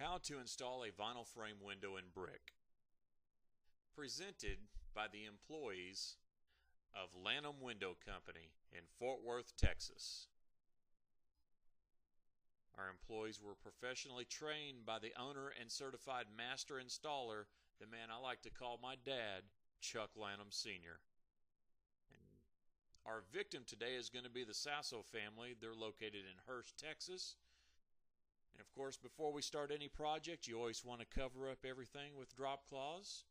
How to install a vinyl frame window in brick. Presented by the employees of Lanham Window Company in Fort Worth, Texas. Our employees were professionally trained by the owner and certified master installer, the man I like to call my dad, Chuck Lanham Sr. And our victim today is going to be the Sasso family. They're located in Hurst, Texas. And of course, before we start any project, you always want to cover up everything with drop cloths.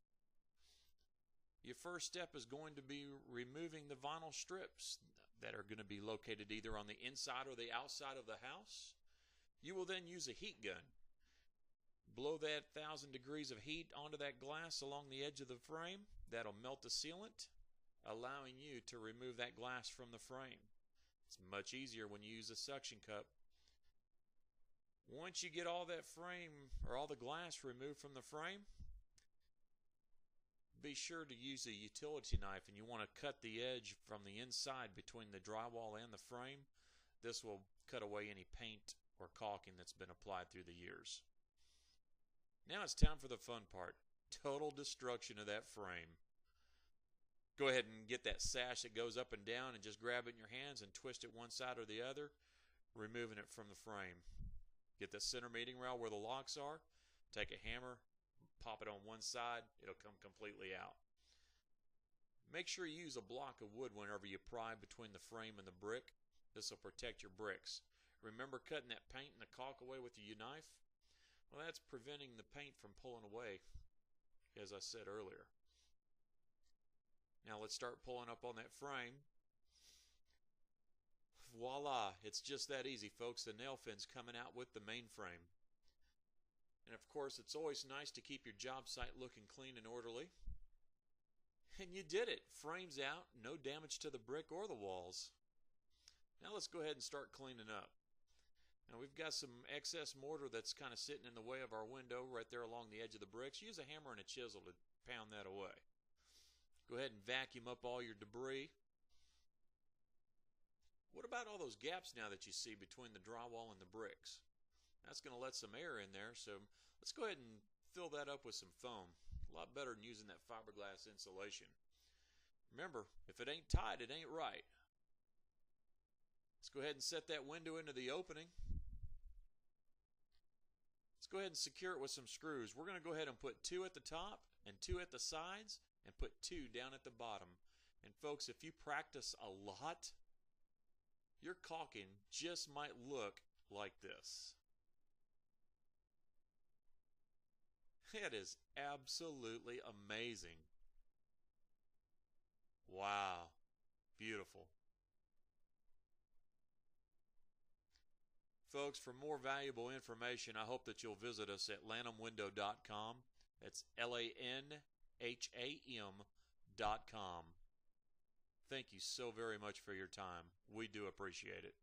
Your first step is going to be removing the vinyl strips that are going to be located either on the inside or the outside of the house. You will then use a heat gun. Blow that 1,000 degrees of heat onto that glass along the edge of the frame. That'll melt the sealant, allowing you to remove that glass from the frame. It's much easier when you use a suction cup. Once you get all that frame or all the glass removed from the frame, be sure to use a utility knife, and you want to cut the edge from the inside between the drywall and the frame. This will cut away any paint or caulking that's been applied through the years. Now it's time for the fun part, total destruction of that frame. Go ahead and get that sash that goes up and down and just grab it in your hands and twist it one side or the other, removing it from the frame. Get the center meeting rail where the locks are, take a hammer, pop it on one side, it'll come completely out. Make sure you use a block of wood whenever you pry between the frame and the brick. This will protect your bricks. Remember cutting that paint and the caulk away with your knife? Well, that's preventing the paint from pulling away, as I said earlier. Now let's start pulling up on that frame. Voila, it's just that easy, folks. The nail fin's coming out with the main frame. And of course, it's always nice to keep your job site looking clean and orderly. And you did it. Frames out, no damage to the brick or the walls. Now let's go ahead and start cleaning up. Now we've got some excess mortar that's kind of sitting in the way of our window right there along the edge of the bricks. Use a hammer and a chisel to pound that away. Go ahead and vacuum up all your debris. What about all those gaps now that you see between the drywall and the bricks? That's going to let some air in there, so let's go ahead and fill that up with some foam. A lot better than using that fiberglass insulation. Remember, if it ain't tight, it ain't right. Let's go ahead and set that window into the opening. Let's go ahead and secure it with some screws. We're going to go ahead and put 2 at the top and 2 at the sides and put 2 down at the bottom. And folks, if you practice a lot, your caulking just might look like this. It is absolutely amazing. Wow, beautiful. Folks, for more valuable information, I hope that you'll visit us at LanhamWindow.com. That's LANHAM.com. Thank you so very much for your time. We do appreciate it.